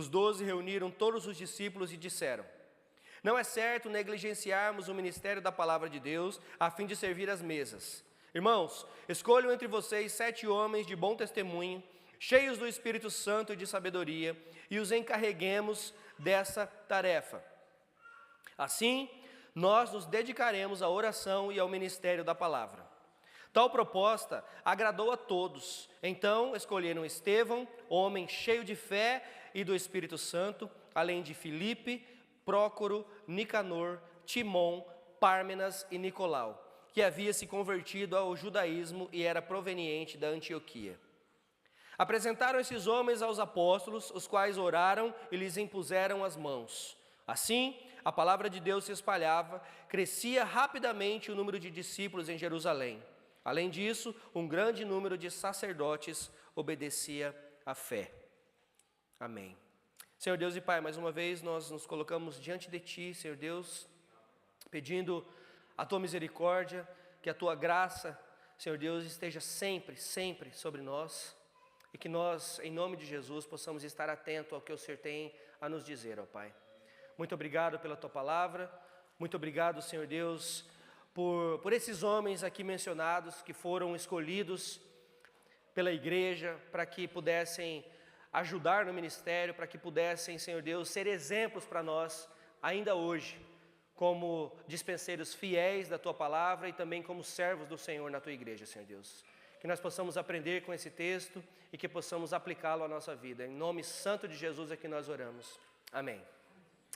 Os 12 reuniram todos os discípulos e disseram: não é certo negligenciarmos o ministério da palavra de Deus a fim de servir às mesas. Irmãos, escolham entre vocês 7 homens de bom testemunho, cheios do Espírito Santo e de sabedoria, e os encarreguemos dessa tarefa. Assim, nós nos dedicaremos à oração e ao ministério da palavra. Tal proposta agradou a todos. Então escolheram Estevão, homem cheio de fé e do Espírito Santo, além de Filipe, Prócoro, Nicanor, Timon, Pármenas e Nicolau, que havia se convertido ao judaísmo e era proveniente da Antioquia. Apresentaram esses homens aos apóstolos, os quais oraram e lhes impuseram as mãos. Assim, a palavra de Deus se espalhava, crescia rapidamente o número de discípulos em Jerusalém. Além disso, um grande número de sacerdotes obedecia à fé. Amém. Senhor Deus e Pai, mais uma vez nós nos colocamos diante de Ti, Senhor Deus, pedindo a Tua misericórdia, que a Tua graça, Senhor Deus, esteja sempre, sempre sobre nós, e que nós, em nome de Jesus, possamos estar atentos ao que o Senhor tem a nos dizer, ó Pai. Muito obrigado pela Tua palavra, muito obrigado, Senhor Deus, por esses homens aqui mencionados, que foram escolhidos pela igreja, para que pudessem ajudar no ministério, para que pudessem, Senhor Deus, ser exemplos para nós, ainda hoje, como dispenseiros fiéis da Tua palavra e também como servos do Senhor na Tua igreja, Senhor Deus. Que nós possamos aprender com esse texto e que possamos aplicá-lo à nossa vida. Em nome santo de Jesus é que nós oramos. Amém.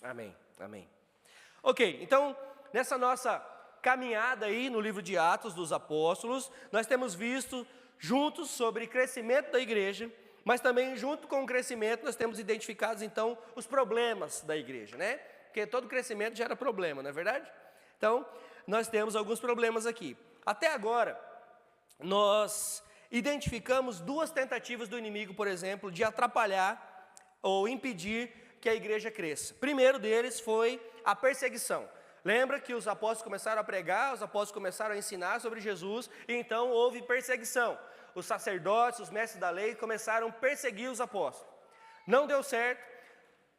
Amém. Amém. Ok, então, nessa nossa caminhada aí no livro de Atos dos Apóstolos, nós temos visto juntos sobre crescimento da igreja, mas também junto com o crescimento nós temos identificados então os problemas da igreja, né? Porque todo crescimento gera problema, não é verdade? Então, nós temos alguns problemas aqui. Até agora, nós identificamos 2 tentativas do inimigo, por exemplo, de atrapalhar ou impedir que a igreja cresça. Primeiro deles foi a perseguição. Lembra que os apóstolos começaram a pregar, os apóstolos começaram a ensinar sobre Jesus, e então houve perseguição. Os sacerdotes, os mestres da lei começaram a perseguir os apóstolos. Não deu certo,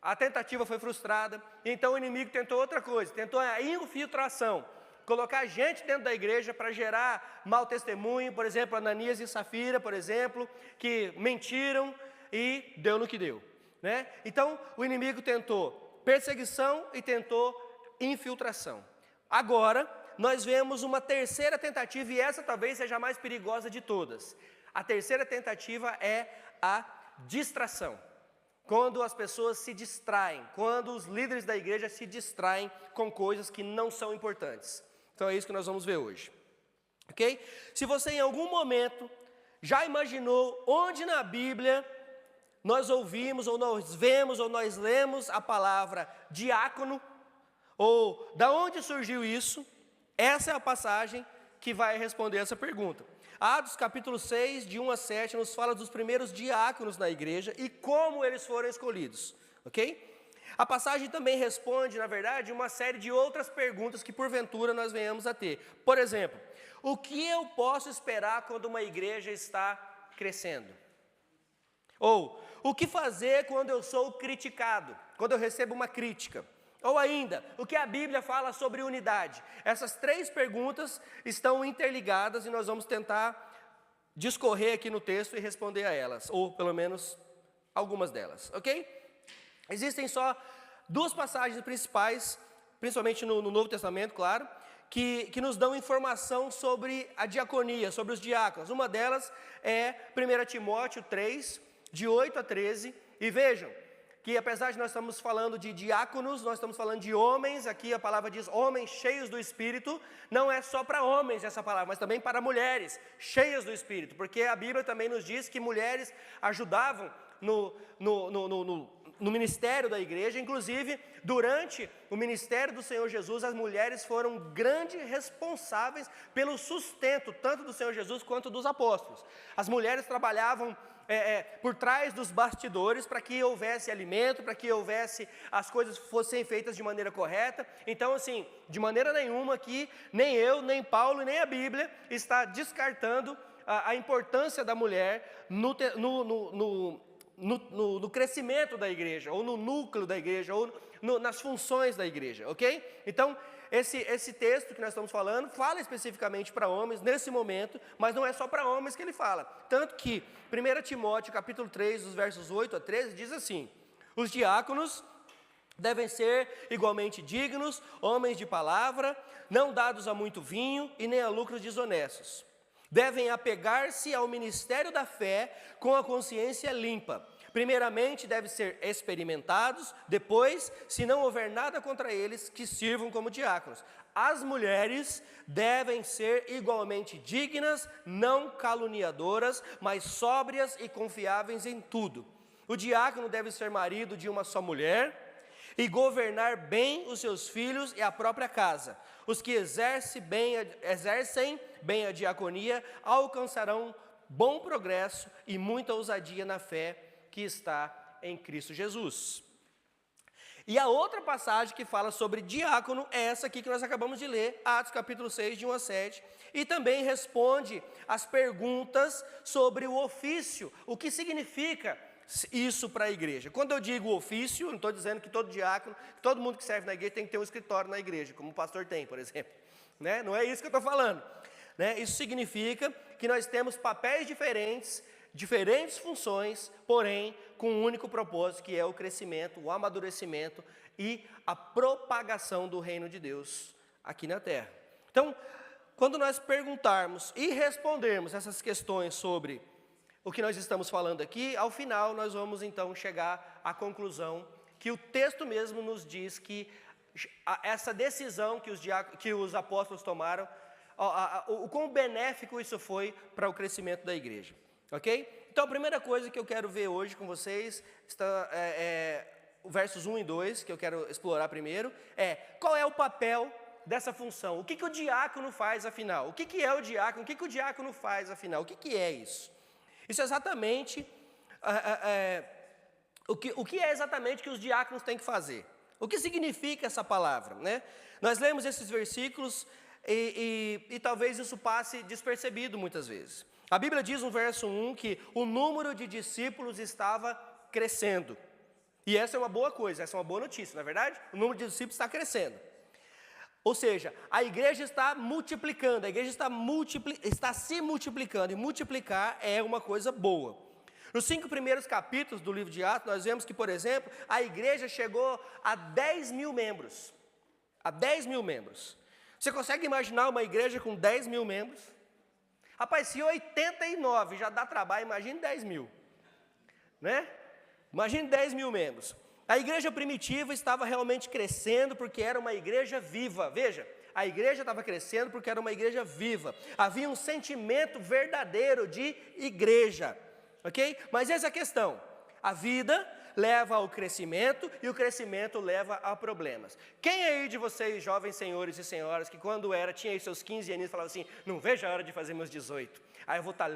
a tentativa foi frustrada, então o inimigo tentou outra coisa, tentou a infiltração, colocar gente dentro da igreja para gerar mau testemunho, por exemplo, Ananias e Safira, por exemplo, que mentiram e deu no que deu, né? Então o inimigo tentou perseguição e tentou infiltração. Agora, nós vemos uma terceira tentativa, e essa talvez seja a mais perigosa de todas. A terceira tentativa é a distração. Quando as pessoas se distraem, quando os líderes da igreja se distraem com coisas que não são importantes. Então é isso que nós vamos ver hoje. Ok? Se você em algum momento já imaginou onde na Bíblia nós ouvimos, ou nós vemos, ou nós lemos a palavra diácono, ou da onde surgiu isso, essa é a passagem que vai responder essa pergunta. Atos capítulo 6, de 1 a 7, nos fala dos primeiros diáconos na igreja e como eles foram escolhidos, ok? A passagem também responde, na verdade, uma série de outras perguntas que porventura nós venhamos a ter. Por exemplo, o que eu posso esperar quando uma igreja está crescendo? Ou, o que fazer quando eu sou criticado, quando eu recebo uma crítica? Ou ainda, o que a Bíblia fala sobre unidade? Essas 3 perguntas estão interligadas e nós vamos tentar discorrer aqui no texto e responder a elas, ou pelo menos algumas delas, ok? Existem só 2 passagens principais, principalmente no Novo Testamento, claro, que nos dão informação sobre a diaconia, sobre os diáconos. Uma delas é 1 Timóteo 3, de 8 a 13, e vejam, que apesar de nós estamos falando de diáconos, nós estamos falando de homens, aqui a palavra diz homens cheios do Espírito, não é só para homens essa palavra, mas também para mulheres cheias do Espírito, porque a Bíblia também nos diz que mulheres ajudavam no ministério da igreja, inclusive durante o ministério do Senhor Jesus, as mulheres foram grandes responsáveis pelo sustento, tanto do Senhor Jesus quanto dos apóstolos. As mulheres trabalhavam por trás dos bastidores para que houvesse alimento, para que houvesse, as coisas fossem feitas de maneira correta. Então assim, de maneira nenhuma aqui, nem eu, nem Paulo, nem a Bíblia está descartando a importância da mulher no crescimento da igreja, ou no núcleo da igreja, ou nas funções da igreja, ok? Então, esse texto que nós estamos falando, fala especificamente para homens nesse momento, mas não é só para homens que ele fala. Tanto que 1 Timóteo, capítulo 3, os versos 8 a 13, diz assim: os diáconos devem ser igualmente dignos, homens de palavra, não dados a muito vinho e nem a lucros desonestos. Devem apegar-se ao ministério da fé com a consciência limpa. Primeiramente, devem ser experimentados, depois, se não houver nada contra eles, que sirvam como diáconos. As mulheres devem ser igualmente dignas, não caluniadoras, mas sóbrias e confiáveis em tudo. O diácono deve ser marido de uma só mulher e governar bem os seus filhos e a própria casa. Os que exercem bem a diaconia alcançarão bom progresso e muita ousadia na fé que está em Cristo Jesus. E a outra passagem que fala sobre diácono é essa aqui que nós acabamos de ler, Atos capítulo 6, de 1 a 7, e também responde as perguntas sobre o ofício, o que significa isso para a igreja. Quando eu digo ofício, não estou dizendo que todo diácono, todo mundo que serve na igreja tem que ter um escritório na igreja, como o pastor tem, por exemplo. Né? Não é isso que eu estou falando. Né? Isso significa que nós temos papéis diferentes funções, porém com um único propósito, que é o crescimento, o amadurecimento e a propagação do reino de Deus aqui na terra. Então, quando nós perguntarmos e respondermos essas questões sobre o que nós estamos falando aqui, ao final nós vamos então chegar à conclusão que o texto mesmo nos diz que essa decisão que os apóstolos tomaram, o quão benéfico isso foi para o crescimento da igreja, ok? Então a primeira coisa que eu quero ver hoje com vocês, versos 1 e 2, que eu quero explorar primeiro, qual é o papel dessa função? O que o diácono faz afinal? O que é o diácono? O que o diácono faz afinal? O que é isso? Isso é exatamente o que é exatamente que os diáconos têm que fazer. O que significa essa palavra, né? Nós lemos esses versículos e talvez isso passe despercebido muitas vezes. A Bíblia diz no verso 1 que o número de discípulos estava crescendo. E essa é uma boa coisa, essa é uma boa notícia, não é verdade? O número de discípulos está crescendo. Ou seja, a igreja está multiplicando, a igreja está se multiplicando, e multiplicar é uma coisa boa. Nos 5 primeiros capítulos do livro de Atos, nós vemos que, por exemplo, a igreja chegou a 10 mil membros. A 10 mil membros. Você consegue imaginar uma igreja com 10 mil membros? Rapaz, se 89 já dá trabalho, imagine 10 mil. Né? Imagine 10 mil membros. A igreja primitiva estava realmente crescendo porque era uma igreja viva. Veja, a igreja estava crescendo porque era uma igreja viva. Havia um sentimento verdadeiro de igreja, ok? Mas essa é a questão. A vida leva ao crescimento e o crescimento leva a problemas. Quem aí de vocês, jovens senhores e senhoras, que quando tinha aí seus 15 anos, falava assim, não vejo a hora de fazer meus 18. Aí eu vou estar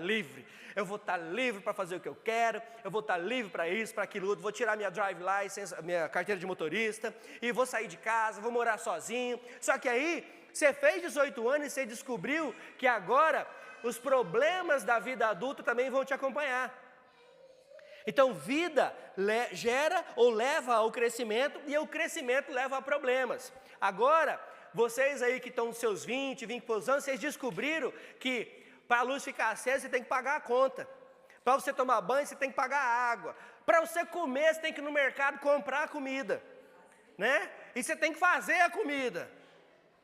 livre para fazer o que eu quero, eu vou estar livre para isso, para aquilo, vou tirar minha drive license, minha carteira de motorista, e vou sair de casa, vou morar sozinho. Só que aí, você fez 18 anos e você descobriu que agora os problemas da vida adulta também vão te acompanhar. Então, vida gera ou leva ao crescimento, e o crescimento leva a problemas. Agora, vocês aí que estão nos seus 20 e poucos anos, vocês descobriram que para a luz ficar acesa, você tem que pagar a conta. Para você tomar banho, você tem que pagar a água. Para você comer, você tem que ir no mercado comprar a comida. Né? E você tem que fazer a comida.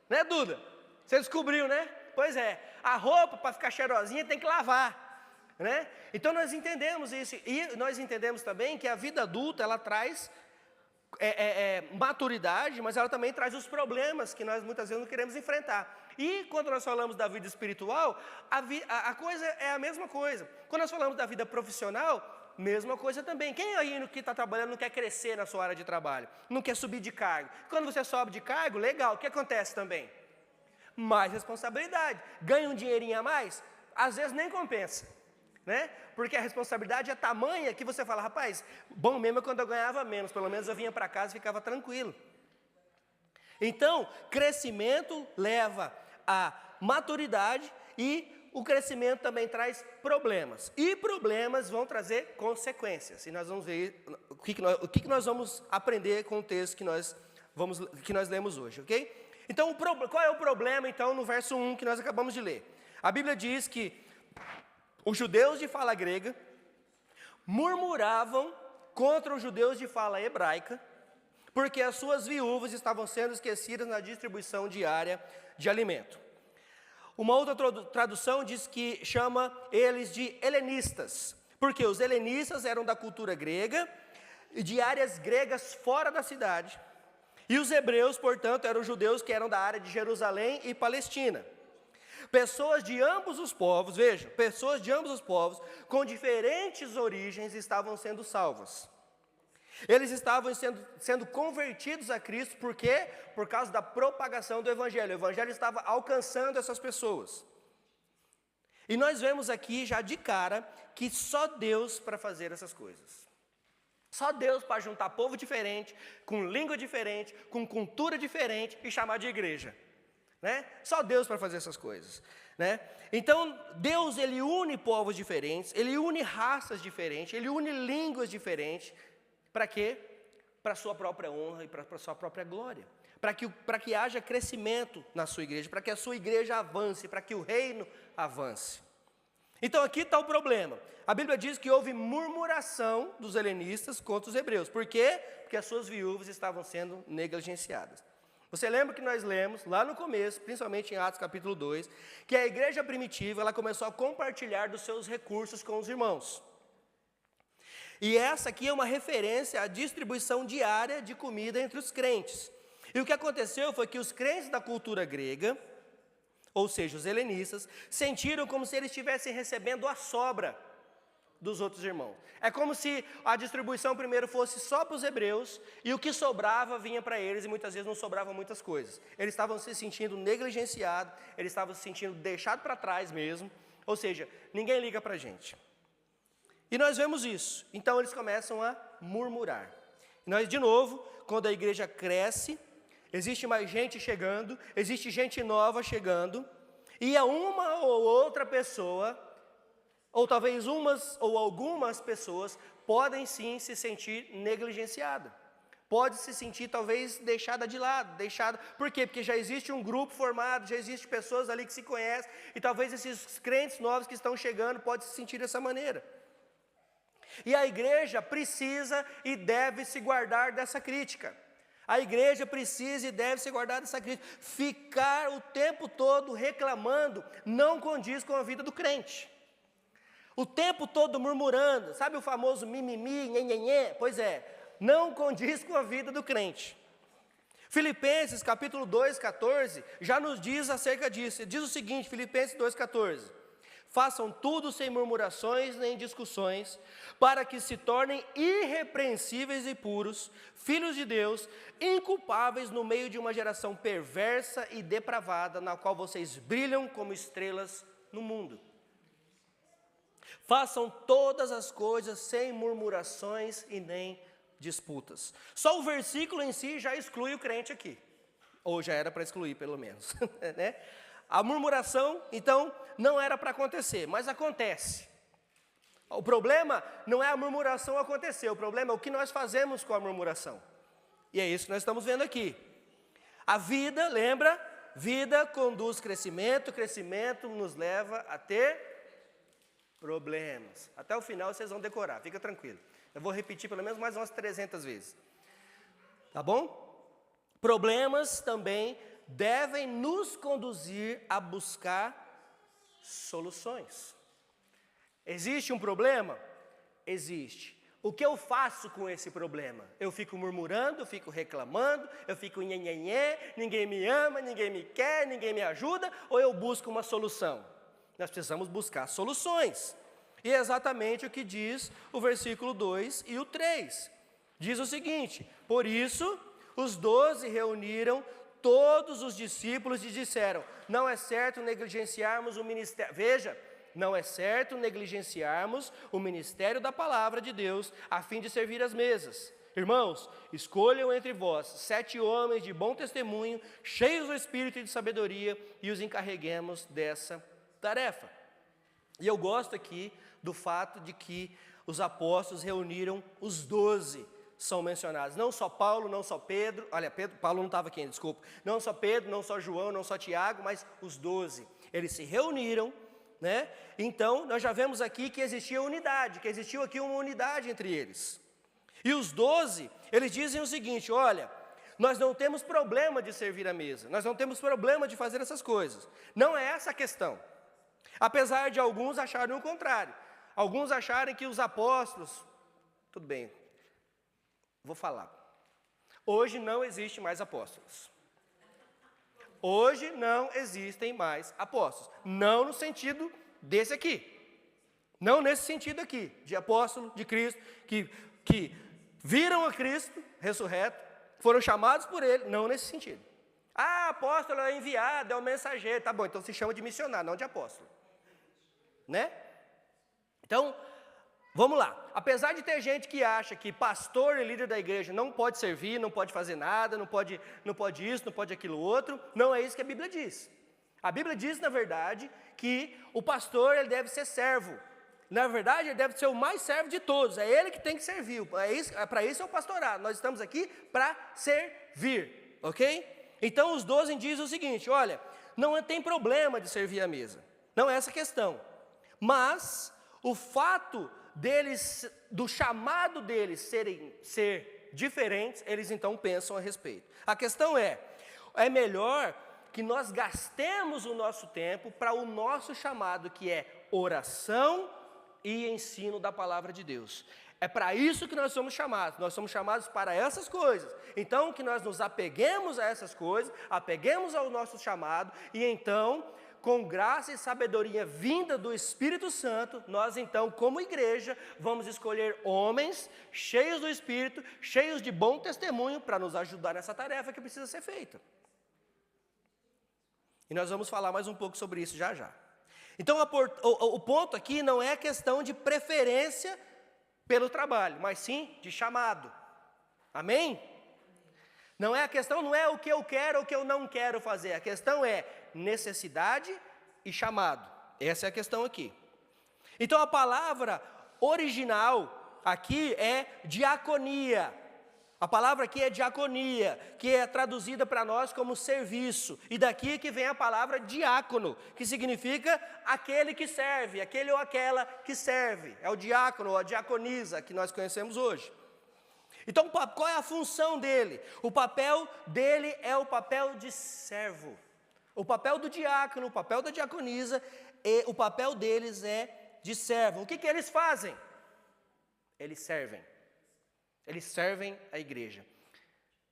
Né, Duda? Você descobriu, né? Pois é. A roupa, para ficar cheirosinha, tem que lavar. Né? Então nós entendemos isso. E nós entendemos também que a vida adulta, ela traz maturidade, mas ela também traz os problemas que nós muitas vezes não queremos enfrentar. E quando nós falamos da vida espiritual, a coisa é a mesma coisa. Quando nós falamos da vida profissional, mesma coisa também. Quem aí que está trabalhando não quer crescer na sua área de trabalho? Não quer subir de cargo? Quando você sobe de cargo, legal, o que acontece também? Mais responsabilidade. Ganha um dinheirinho a mais? Às vezes nem compensa. Né? Porque a responsabilidade é tamanha que você fala, rapaz, bom mesmo é quando eu ganhava menos, pelo menos eu vinha para casa e ficava tranquilo. Então, crescimento leva a maturidade e o crescimento também traz problemas. E problemas vão trazer consequências. E nós vamos ver o que nós vamos aprender com o texto que nós lemos hoje, ok? Então, qual é o problema, então, no verso 1 que nós acabamos de ler? A Bíblia diz que os judeus de fala grega murmuravam contra os judeus de fala hebraica, porque as suas viúvas estavam sendo esquecidas na distribuição diária de alimento. Uma outra tradução diz que chama eles de helenistas, porque os helenistas eram da cultura grega e de áreas gregas fora da cidade. E os hebreus, portanto, eram judeus que eram da área de Jerusalém e Palestina. Pessoas de ambos os povos, vejam, pessoas de ambos os povos, com diferentes origens, estavam sendo salvas. Eles estavam sendo convertidos a Cristo, por quê? Por causa da propagação do Evangelho. O Evangelho estava alcançando essas pessoas. E nós vemos aqui já de cara que só Deus para fazer essas coisas. Só Deus para juntar povo diferente, com língua diferente, com cultura diferente e chamar de igreja. Né? Só Deus para fazer essas coisas. Né? Então, Deus, Ele une povos diferentes, Ele une raças diferentes, Ele une línguas diferentes. Para quê? Para a sua própria honra e para a sua própria glória. Para que haja crescimento na sua igreja, para que a sua igreja avance, para que o reino avance. Então aqui está o problema. A Bíblia diz que houve murmuração dos helenistas contra os hebreus. Por quê? Porque as suas viúvas estavam sendo negligenciadas. Você lembra que nós lemos lá no começo, principalmente em Atos capítulo 2, que a igreja primitiva ela começou a compartilhar dos seus recursos com os irmãos. E essa aqui é uma referência à distribuição diária de comida entre os crentes. E o que aconteceu foi que os crentes da cultura grega, ou seja, os helenistas, sentiram como se eles estivessem recebendo a sobra dos outros irmãos. É como se a distribuição primeiro fosse só para os hebreus, e o que sobrava vinha para eles, e muitas vezes não sobravam muitas coisas. Eles estavam se sentindo negligenciados, eles estavam se sentindo deixados para trás mesmo, ou seja, ninguém liga para a gente. E nós vemos isso, então eles começam a murmurar. E nós, de novo, quando a igreja cresce, existe mais gente chegando, existe gente nova chegando, e uma ou outra pessoa, ou talvez umas ou algumas pessoas, podem sim se sentir negligenciada. Pode se sentir talvez deixada de lado, por quê? Porque já existe um grupo formado, já existe pessoas ali que se conhecem, e talvez esses crentes novos que estão chegando podem se sentir dessa maneira. E a igreja precisa e deve se guardar dessa crítica. A igreja precisa e deve se guardar dessa crítica. Ficar o tempo todo reclamando não condiz com a vida do crente. O tempo todo murmurando, sabe o famoso mimimi, nhenhenhê? Pois é, não condiz com a vida do crente. Filipenses capítulo 2, 14, já nos diz acerca disso. Diz o seguinte, Filipenses 2, 14. Façam tudo sem murmurações nem discussões, para que se tornem irrepreensíveis e puros, filhos de Deus, inculpáveis no meio de uma geração perversa e depravada, na qual vocês brilham como estrelas no mundo. Façam todas as coisas sem murmurações e nem disputas. Só o versículo em si já exclui o crente aqui. Ou já era para excluir, pelo menos. Né? A murmuração, então, não era para acontecer, mas acontece. O problema não é a murmuração acontecer, o problema é o que nós fazemos com a murmuração. E é isso que nós estamos vendo aqui. A vida, lembra? Vida conduz crescimento, crescimento nos leva a ter problemas. Até o final vocês vão decorar, fica tranquilo. Eu vou repetir pelo menos mais umas 300 vezes. Tá bom? Problemas também devem nos conduzir a buscar soluções. Existe um problema? Existe. O que eu faço com esse problema? Eu fico murmurando, eu fico reclamando, eu fico nhenhenhê, ninguém me ama, ninguém me quer, ninguém me ajuda, ou eu busco uma solução? Nós precisamos buscar soluções. E é exatamente o que diz o versículo 2 e o 3. Diz o seguinte: por isso, os 12 reuniram todos os discípulos e disseram: não é certo negligenciarmos o ministério. Veja, não é certo negligenciarmos o ministério da palavra de Deus a fim de servir as mesas. Irmãos, escolham entre vós 7 homens de bom testemunho, cheios do espírito e de sabedoria, e os encarreguemos dessa tarefa. E eu gosto aqui do fato de que os apóstolos reuniram os 12, são mencionados. Não só Paulo, não só Pedro, Paulo não estava aqui ainda, desculpa. Não só Pedro, não só João, não só Tiago, mas os 12. Eles se reuniram, né? Então, nós já vemos aqui que existia unidade, que existiu aqui uma unidade entre eles. E os 12, eles dizem o seguinte: olha, nós não temos problema de servir à mesa, nós não temos problema de fazer essas coisas. Não é essa a questão. Apesar de alguns acharem o contrário. Alguns acharem que os apóstolos, tudo bem, vou falar. Hoje não existe mais apóstolos. Hoje não existem mais apóstolos. Não no sentido desse aqui. Não nesse sentido aqui, de apóstolo, de Cristo, que viram a Cristo ressurreto, foram chamados por Ele, não nesse sentido. Ah, apóstolo é enviado, é o mensageiro. Tá bom, então se chama de missionário, não de apóstolo. Né? Então, vamos lá. Apesar de ter gente que acha que pastor e líder da igreja não pode servir, não pode fazer nada, não pode isso, não pode aquilo outro, não é isso que a Bíblia diz. A Bíblia diz, na verdade, que o pastor ele deve ser servo. Na verdade, ele deve ser o mais servo de todos. É ele que tem que servir. Para isso é o pastorado. Nós estamos aqui para servir, ok? Então, os 12 dizem o seguinte: olha, não tem problema de servir à mesa. Não é essa a questão. Mas o fato deles, do chamado deles ser diferentes, eles então pensam a respeito. A questão é melhor que nós gastemos o nosso tempo para o nosso chamado, que é oração e ensino da palavra de Deus. É para isso que nós somos chamados para essas coisas. Então, que nós nos apeguemos a essas coisas, apeguemos ao nosso chamado, e então, com graça e sabedoria vinda do Espírito Santo, nós então, como igreja, vamos escolher homens cheios do Espírito, cheios de bom testemunho, para nos ajudar nessa tarefa que precisa ser feita. E nós vamos falar mais um pouco sobre isso já já. Então, o ponto aqui não é questão de preferência pelo trabalho, mas sim de chamado. Amém? Não é a questão, não é o que eu quero ou o que eu não quero fazer. A questão é necessidade e chamado. Essa é a questão aqui. Então, a palavra original aqui é diaconia. A palavra aqui é diaconia, que é traduzida para nós como serviço. E daqui que vem a palavra diácono, que significa aquele que serve, aquele ou aquela que serve. É o diácono ou a diaconisa que nós conhecemos hoje. Então, qual é a função dele? O papel dele é o papel de servo. O papel do diácono, o papel da diaconisa, o papel deles é de servo. O que eles fazem? Eles servem. Eles servem a igreja.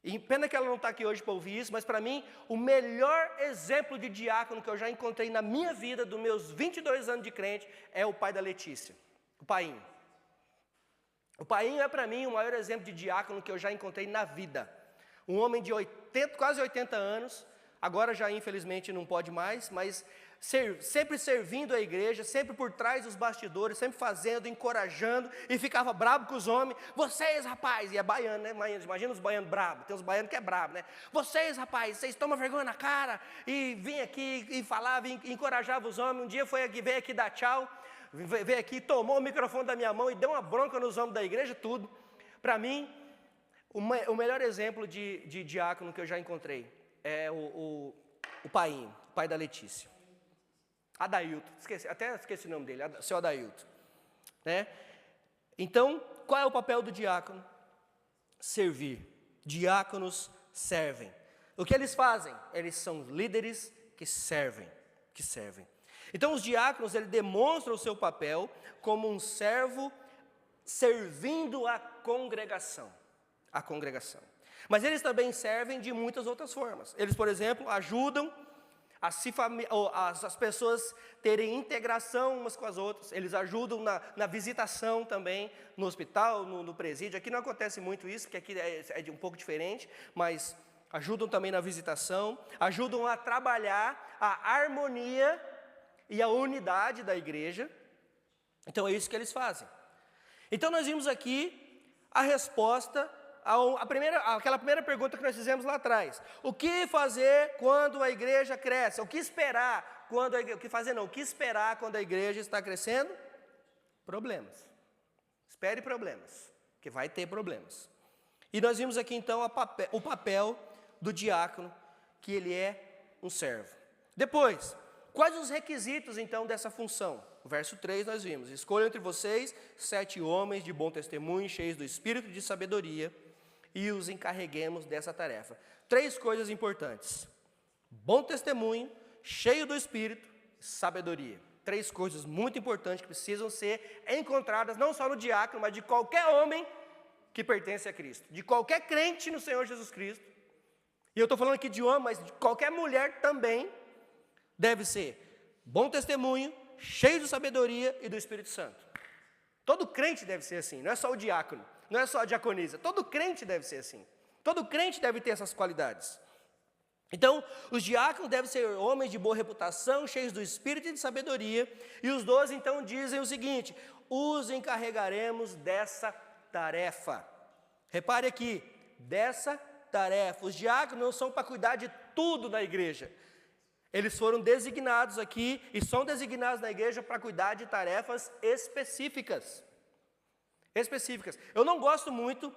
E pena que ela não está aqui hoje para ouvir isso, mas para mim, o melhor exemplo de diácono que eu já encontrei na minha vida, dos meus 22 anos de crente, é o pai da Letícia, o Painho. O Painho é para mim o maior exemplo de diácono que eu já encontrei na vida. Um homem de quase 80 anos, agora já infelizmente não pode mais, mas sempre servindo a igreja, sempre por trás dos bastidores, sempre fazendo, encorajando, e ficava bravo com os homens. Vocês, rapaz, e é baiano, né? Imagina os baianos bravos, tem uns baianos que é bravo, né? Vocês, rapaz, vocês tomam vergonha na cara, e vim aqui e falava, e encorajava os homens. Um dia veio aqui dar tchau, veio aqui, tomou o microfone da minha mão e deu uma bronca nos homens da igreja, tudo. Para mim, o melhor exemplo de diácono que eu já encontrei é o Painho, o pai da Letícia. Adailto, até esqueci o nome dele, seu Adailto. Né? Então, qual é o papel do diácono? Servir. Diáconos servem. O que eles fazem? Eles são líderes que servem. Então, os diáconos, eles demonstram o seu papel como um servo servindo a congregação. Mas eles também servem de muitas outras formas. Eles, por exemplo, ajudam as pessoas terem integração umas com as outras. Eles ajudam na visitação também, no hospital, no presídio. Aqui não acontece muito isso, porque aqui é um pouco diferente, mas ajudam também na visitação, ajudam a trabalhar a harmonia e a unidade da igreja. Então é isso que eles fazem. Então nós vimos aqui a resposta aquela primeira pergunta que nós fizemos lá atrás. O que fazer quando a igreja cresce? O que esperar quando o que esperar quando a igreja está crescendo? Problemas. Espere problemas, que vai ter problemas. E nós vimos aqui então o papel do diácono, que ele é um servo. Depois, quais os requisitos então dessa função? No verso 3 nós vimos: escolham entre vocês 7 homens de bom testemunho, cheios do espírito de sabedoria, e os encarreguemos dessa tarefa. 3 coisas importantes: bom testemunho, cheio do espírito, sabedoria. 3 coisas muito importantes que precisam ser encontradas não só no diácono, mas de qualquer homem que pertence a Cristo, de qualquer crente no Senhor Jesus Cristo. E eu estou falando aqui de homem, mas de qualquer mulher também deve ser bom testemunho, cheio de sabedoria e do Espírito Santo. Todo crente deve ser assim, não é só o diácono, não é só a diaconisa, todo crente deve ser assim. Todo crente deve ter essas qualidades. Então, os diáconos devem ser homens de boa reputação, cheios do Espírito e de sabedoria. E os 12 então dizem o seguinte: os encarregaremos dessa tarefa. Repare aqui, dessa tarefa. Os diáconos não são para cuidar de tudo na igreja. Eles foram designados aqui e são designados na igreja para cuidar de tarefas específicas. Específicas. Eu não gosto muito,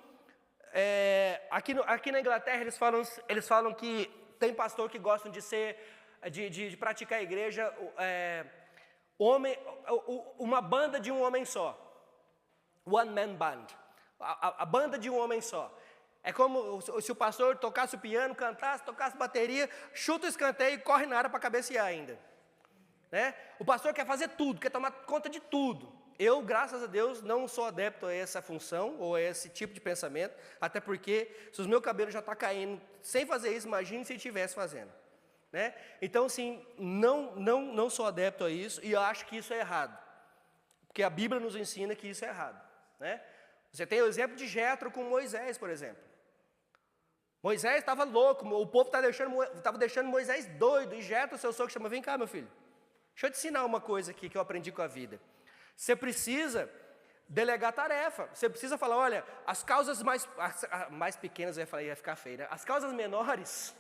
aqui na Inglaterra eles falam que tem pastor que gostam de praticar a igreja, uma banda de um homem só. One man band. A banda de um homem só. É como se o pastor tocasse o piano, cantasse, tocasse bateria, chuta o escanteio e corre na área para cabecear ainda. Né? O pastor quer fazer tudo, quer tomar conta de tudo. Eu, graças a Deus, não sou adepto a essa função ou a esse tipo de pensamento, até porque se os meus cabelos já estão caindo sem fazer isso, imagine se estivesse fazendo. Né? Então, assim, não sou adepto a isso e eu acho que isso é errado. Porque a Bíblia nos ensina que isso é errado. Né? Você tem o exemplo de Jetro com Moisés, por exemplo. Moisés estava louco, o povo estava deixando Moisés doido, e Jetro, seu sogro, chama: vem cá, meu filho, deixa eu te ensinar uma coisa aqui que eu aprendi com a vida. Você precisa delegar tarefa, você precisa falar: olha, as causas mais pequenas, eu ia falar, ia ficar feio, né? As causas menores,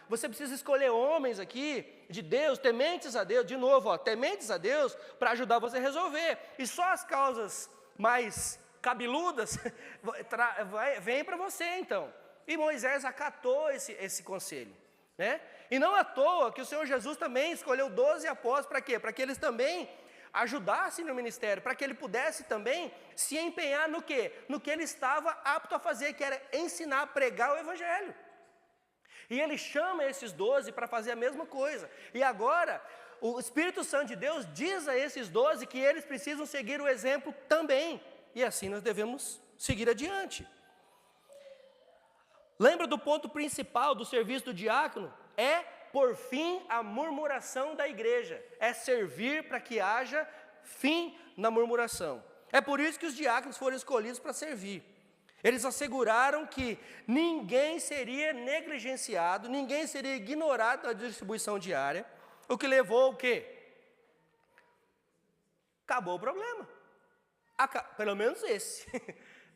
você precisa escolher homens aqui, de Deus, tementes a Deus, de novo, tementes a Deus, para ajudar você a resolver, e só as causas mais cabeludas, vem para você então. E Moisés acatou esse conselho, né? E não à toa que o Senhor Jesus também escolheu 12 apóstolos, para quê? Para que eles também ajudassem no ministério, para que ele pudesse também se empenhar no quê? No que ele estava apto a fazer, que era ensinar, pregar o Evangelho. E ele chama esses 12 para fazer a mesma coisa. E agora, o Espírito Santo de Deus diz a esses 12 que eles precisam seguir o exemplo também. E assim nós devemos seguir adiante. Lembra do ponto principal do serviço do diácono? É por fim a murmuração da igreja. É servir para que haja fim na murmuração. É por isso que os diáconos foram escolhidos para servir. Eles asseguraram que ninguém seria negligenciado, ninguém seria ignorado na distribuição diária, o que levou ao quê? Acabou o problema. Pelo menos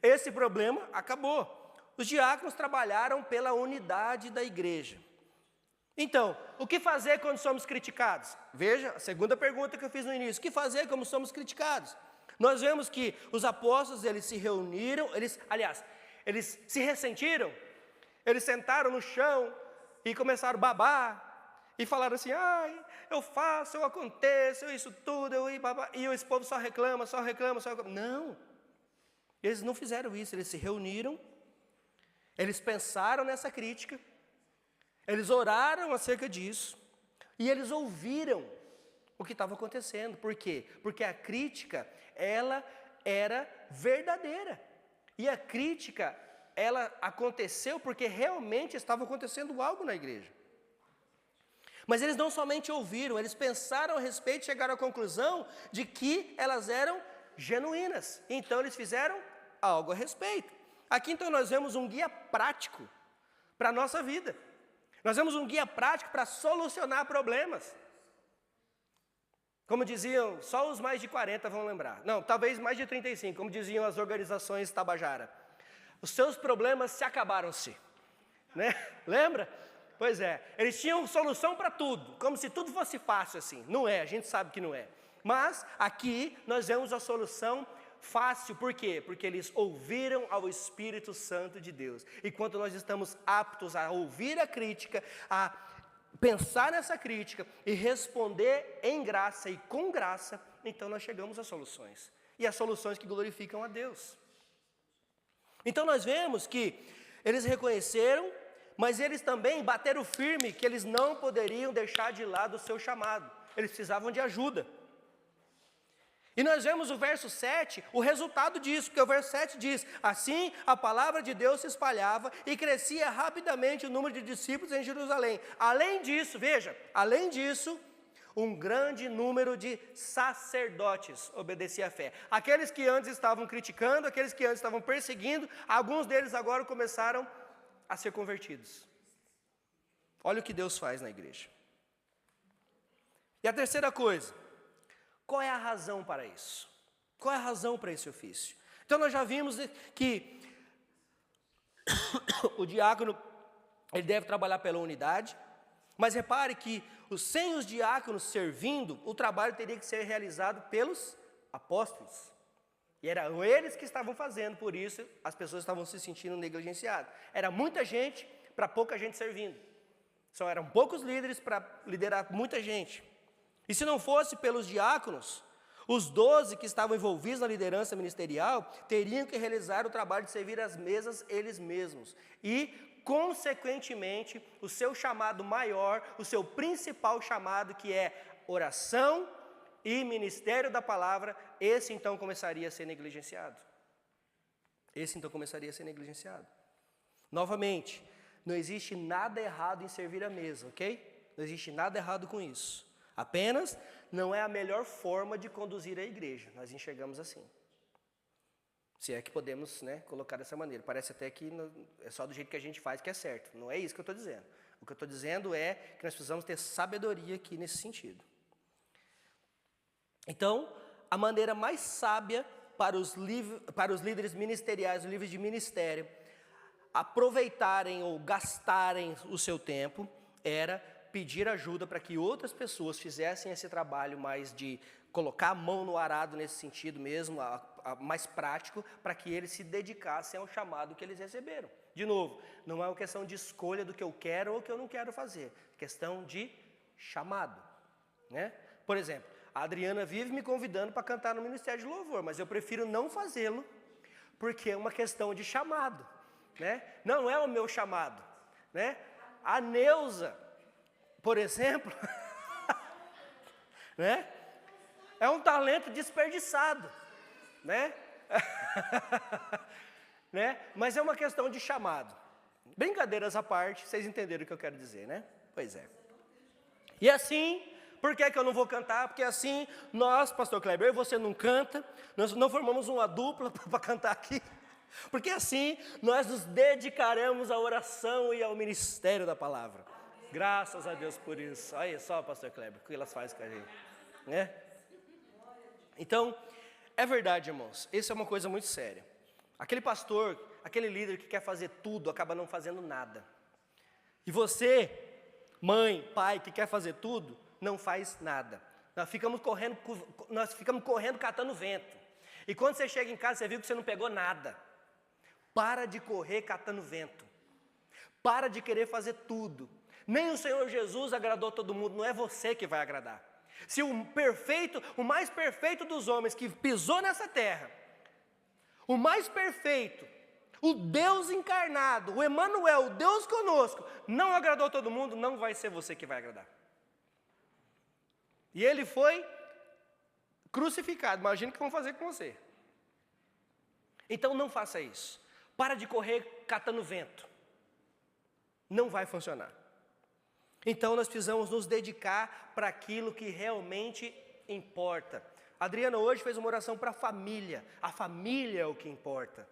esse problema acabou. Os diáconos trabalharam pela unidade da igreja. Então, o que fazer quando somos criticados? Veja, a segunda pergunta que eu fiz no início: o que fazer quando somos criticados? Nós vemos que os apóstolos, eles se reuniram, eles se ressentiram, eles sentaram no chão e começaram a babar, e falaram assim: ai, eu faço, eu aconteço, isso tudo, e esse povo só reclama. Não, eles não fizeram isso, eles se reuniram, eles pensaram nessa crítica, eles oraram acerca disso, e eles ouviram o que estava acontecendo. Por quê? Porque a crítica, ela era verdadeira, e a crítica, ela aconteceu porque realmente estava acontecendo algo na igreja. Mas eles não somente ouviram, eles pensaram a respeito e chegaram à conclusão de que elas eram genuínas. Então eles fizeram algo a respeito. Aqui então nós vemos um guia prático para a nossa vida. Nós vemos um guia prático para solucionar problemas. Como diziam, só os mais de 40 vão lembrar. Não, talvez mais de 35, como diziam as organizações Tabajara. Os seus problemas se acabaram-se. Né? Lembra? Pois é, eles tinham solução para tudo, como se tudo fosse fácil assim. Não é, a gente sabe que não é. Mas aqui nós vemos a solução fácil, por quê? Porque eles ouviram ao Espírito Santo de Deus. E quando nós estamos aptos a ouvir a crítica, a pensar nessa crítica e responder em graça e com graça, então nós chegamos às soluções. E as soluções que glorificam a Deus. Então nós vemos que eles reconheceram, mas eles também bateram firme que eles não poderiam deixar de lado o seu chamado. Eles precisavam de ajuda. E nós vemos o verso 7, o resultado disso, porque o verso 7 diz: assim a palavra de Deus se espalhava e crescia rapidamente o número de discípulos em Jerusalém. Além disso, veja, além disso, um grande número de sacerdotes obedecia à fé. Aqueles que antes estavam criticando, aqueles que antes estavam perseguindo, alguns deles agora começaram a ser convertidos. Olha o que Deus faz na igreja. E a terceira coisa, qual é a razão para isso? Qual é a razão para esse ofício? Então nós já vimos que o diácono, ele deve trabalhar pela unidade, mas repare que sem os diáconos servindo, o trabalho teria que ser realizado pelos apóstolos. E eram eles que estavam fazendo, por isso as pessoas estavam se sentindo negligenciadas. Era muita gente para pouca gente servindo. Só eram poucos líderes para liderar muita gente. E se não fosse pelos diáconos, os 12 que estavam envolvidos na liderança ministerial teriam que realizar o trabalho de servir as mesas eles mesmos. E, consequentemente, o seu chamado maior, o seu principal chamado, que é oração e ministério da palavra, esse então começaria a ser negligenciado. Novamente, não existe nada errado em servir a mesa, ok? Não existe nada errado com isso. Apenas não é a melhor forma de conduzir a igreja. Nós enxergamos assim. Se é que podemos, colocar dessa maneira. Parece até que é só do jeito que a gente faz que é certo. Não é isso que eu estou dizendo. O que eu estou dizendo é que nós precisamos ter sabedoria aqui nesse sentido. Então, a maneira mais sábia para os líderes ministeriais, os líderes de ministério, aproveitarem ou gastarem o seu tempo, era pedir ajuda para que outras pessoas fizessem esse trabalho mais de colocar a mão no arado nesse sentido mesmo, mais prático, para que eles se dedicassem ao chamado que eles receberam. De novo, não é uma questão de escolha do que eu quero ou o que eu não quero fazer, é questão de chamado, Por exemplo, a Adriana vive me convidando para cantar no Ministério de Louvor, mas eu prefiro não fazê-lo, porque é uma questão de chamado, Não é o meu chamado, A Neuza, por exemplo, é um talento desperdiçado, Mas é uma questão de chamado. Brincadeiras à parte, vocês entenderam o que eu quero dizer, Pois é. E assim, por que eu não vou cantar? Porque assim, nós, pastor Kleber, eu e você não canta, nós não formamos uma dupla para cantar aqui, porque assim nós nos dedicaremos à oração e ao ministério da palavra. Graças a Deus por isso. Aí só, pastor Kleber, o que elas fazem com a gente, Então, é verdade, irmãos, isso é uma coisa muito séria. Aquele pastor, aquele líder que quer fazer tudo, acaba não fazendo nada. E você, mãe, pai, que quer fazer tudo, não faz nada. Nós ficamos correndo catando vento. E quando você chega em casa, você viu que você não pegou nada. Para de correr catando vento. Para de querer fazer tudo. Nem o Senhor Jesus agradou todo mundo, não é você que vai agradar. Se o mais perfeito dos homens que pisou nessa terra, o mais perfeito, o Deus encarnado, o Emanuel, o Deus conosco, não agradou todo mundo, não vai ser você que vai agradar. E ele foi crucificado, imagina o que vão fazer com você. Então não faça isso. Para de correr catando vento. Não vai funcionar. Então nós precisamos nos dedicar para aquilo que realmente importa. A Adriana hoje fez uma oração para a família. A família é o que importa.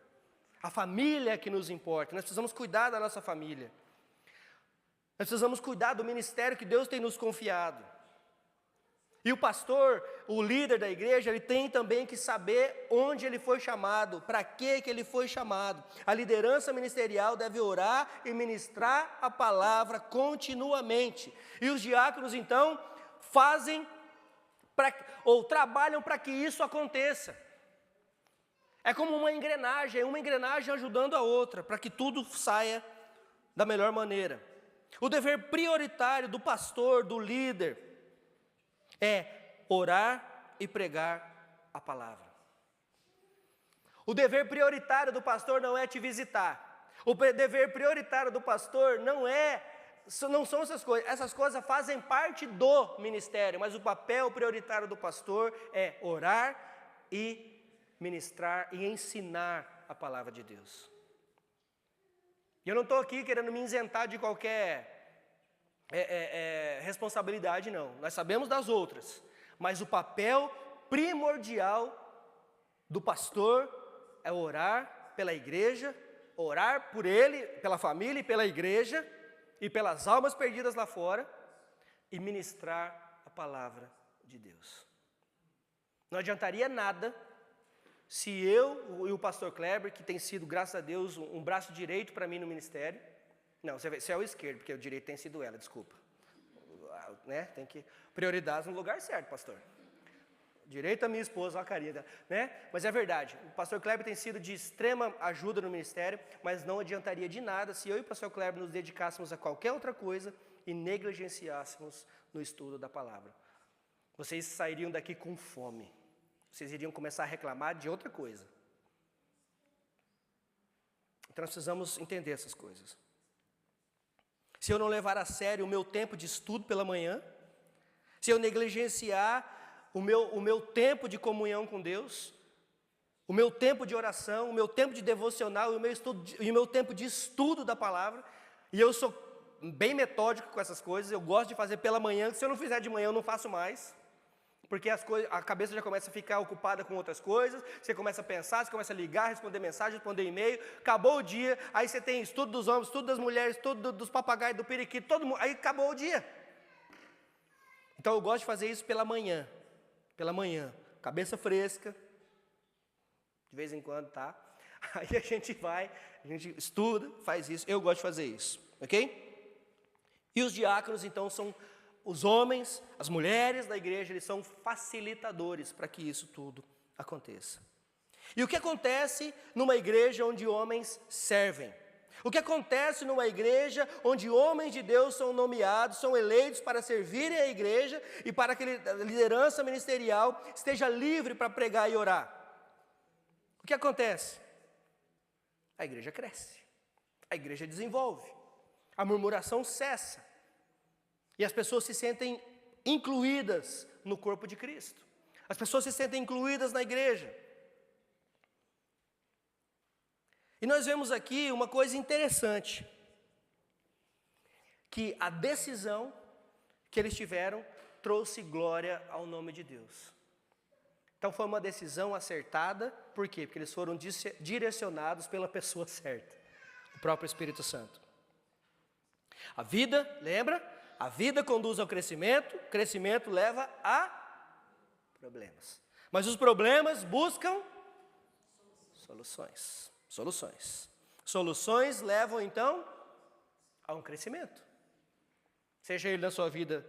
A família é que nos importa. Nós precisamos cuidar da nossa família. Nós precisamos cuidar do ministério que Deus tem nos confiado. E o pastor, o líder da igreja, ele tem também que saber onde ele foi chamado, para que ele foi chamado. A liderança ministerial deve orar e ministrar a palavra continuamente. E os diáconos, então, trabalham para que isso aconteça. É como uma engrenagem ajudando a outra, para que tudo saia da melhor maneira. O dever prioritário do pastor, do líder, é orar e pregar a palavra. O dever prioritário do pastor não é te visitar. O dever prioritário do pastor não são essas coisas. Essas coisas fazem parte do ministério, mas o papel prioritário do pastor é orar e ministrar e ensinar a palavra de Deus. E eu não estou aqui querendo me isentar de qualquer responsabilidade, não. Nós sabemos das outras, mas o papel primordial do pastor é orar pela igreja, orar por ele, pela família e pela igreja, e pelas almas perdidas lá fora, e ministrar a palavra de Deus. Não adiantaria nada se eu e o pastor Kleber, que tem sido, graças a Deus, um braço direito para mim no ministério. Não, você é o esquerdo, porque o direito tem sido ela, desculpa. Né? Tem que prioridades no lugar certo, pastor. Direito a minha esposa, olha a carinha dela, né? Mas é verdade, o pastor Kleber tem sido de extrema ajuda no ministério, mas não adiantaria de nada se eu e o pastor Kleber nos dedicássemos a qualquer outra coisa e negligenciássemos no estudo da palavra. Vocês sairiam daqui com fome, vocês iriam começar a reclamar de outra coisa. Então nós precisamos entender essas coisas. Se eu não levar a sério o meu tempo de estudo pela manhã, se eu negligenciar o meu tempo de comunhão com Deus, o meu tempo de oração, o meu tempo de devocional, o meu tempo de estudo da palavra, e eu sou bem metódico com essas coisas, eu gosto de fazer pela manhã, se eu não fizer de manhã eu não faço mais, porque a cabeça já começa a ficar ocupada com outras coisas, você começa a pensar, você começa a ligar, responder mensagem, responder e-mail, acabou o dia, aí você tem estudo dos homens, estudo das mulheres, estudo dos papagaios, do periquito, todo mundo, aí acabou o dia. Então eu gosto de fazer isso pela manhã, cabeça fresca, de vez em quando, tá? Aí a gente estuda, faz isso, eu gosto de fazer isso, ok? E os diáconos então são os homens, as mulheres da igreja, eles são facilitadores para que isso tudo aconteça. E o que acontece numa igreja onde homens servem? O que acontece numa igreja onde homens de Deus são nomeados, são eleitos para servirem a igreja e para que a liderança ministerial esteja livre para pregar e orar? O que acontece? A igreja cresce, a igreja desenvolve, a murmuração cessa e as pessoas se sentem incluídas no corpo de Cristo. As pessoas se sentem incluídas na igreja. E nós vemos aqui uma coisa interessante, que a decisão que eles tiveram trouxe glória ao nome de Deus. Então foi uma decisão acertada, por quê? Porque eles foram direcionados pela pessoa certa, o próprio Espírito Santo. A vida, lembra? A vida conduz ao crescimento, o crescimento leva a problemas. Mas os problemas buscam soluções. Soluções levam então a um crescimento. Seja ele na sua vida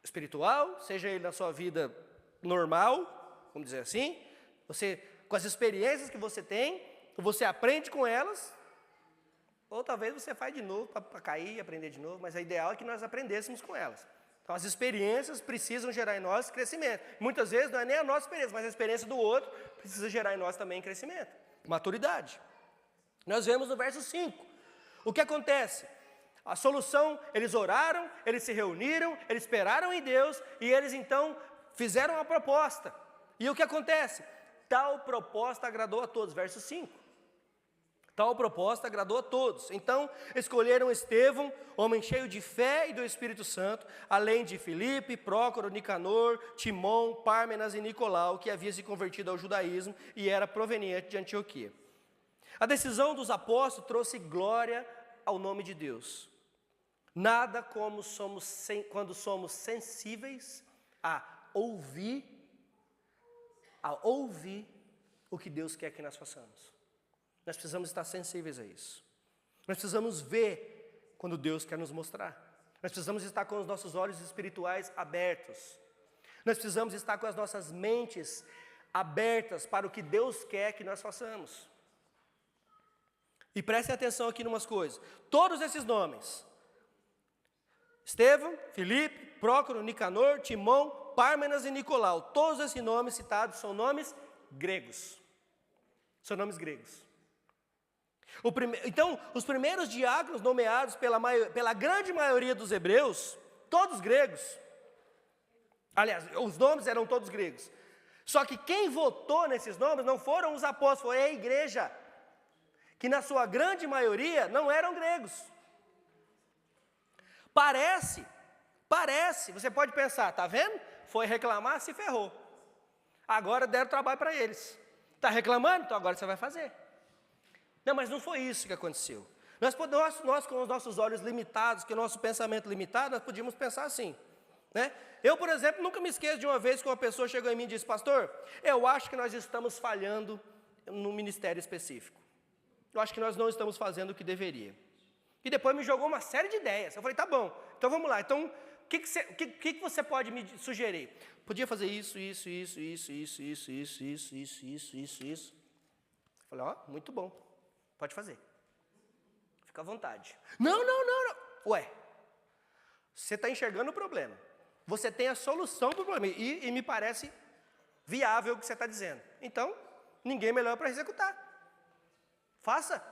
espiritual, seja ele na sua vida normal, vamos dizer assim, você, com as experiências que você tem, você aprende com elas, ou talvez você faz de novo para cair e aprender de novo, mas o ideal é que nós aprendêssemos com elas. Então as experiências precisam gerar em nós crescimento. Muitas vezes não é nem a nossa experiência, mas a experiência do outro precisa gerar em nós também crescimento, maturidade. Nós vemos no verso 5, o que acontece? A solução, eles oraram, eles se reuniram, eles esperaram em Deus e eles então fizeram uma proposta. E o que acontece? Tal proposta agradou a todos, verso 5. Tal proposta agradou a todos. Então, escolheram Estevão, homem cheio de fé e do Espírito Santo, além de Filipe, Prócoro, Nicanor, Timon, Pármenas e Nicolau, que havia se convertido ao judaísmo e era proveniente de Antioquia. A decisão dos apóstolos trouxe glória ao nome de Deus. Nada como quando somos sensíveis a ouvir o que Deus quer que nós façamos. Nós precisamos estar sensíveis a isso. Nós precisamos ver quando Deus quer nos mostrar. Nós precisamos estar com os nossos olhos espirituais abertos. Nós precisamos estar com as nossas mentes abertas para o que Deus quer que nós façamos. E prestem atenção aqui em umas coisas. Todos esses nomes, Estevão, Filipe, Prócoro, Nicanor, Timão, Pármenas e Nicolau, todos esses nomes citados são nomes gregos. São nomes gregos. Então, os primeiros diáconos nomeados pela grande maioria dos hebreus, todos gregos. Aliás, os nomes eram todos gregos. Só que quem votou nesses nomes não foram os apóstolos, foi a igreja, que na sua grande maioria não eram gregos. Parece, você pode pensar, tá vendo? Foi reclamar, se ferrou. Agora deram trabalho para eles. Está reclamando? Então agora você vai fazer. Não, mas não foi isso que aconteceu. Nós com os nossos olhos limitados, com o nosso pensamento limitado, nós podíamos pensar assim, né? Eu, por exemplo, nunca me esqueço de uma vez que uma pessoa chegou em mim e disse: pastor, eu acho que nós estamos falhando no ministério específico. Eu acho que nós não estamos fazendo o que deveria. E depois me jogou uma série de ideias. Eu falei: tá bom, então vamos lá. Então, o que você pode me sugerir? Podia fazer isso. Eu falei: ó, muito bom, pode fazer. Fica à vontade. Não. Ué, você está enxergando o problema. Você tem a solução para o problema. E me parece viável o que você está dizendo. Então, ninguém melhor para executar. Faça.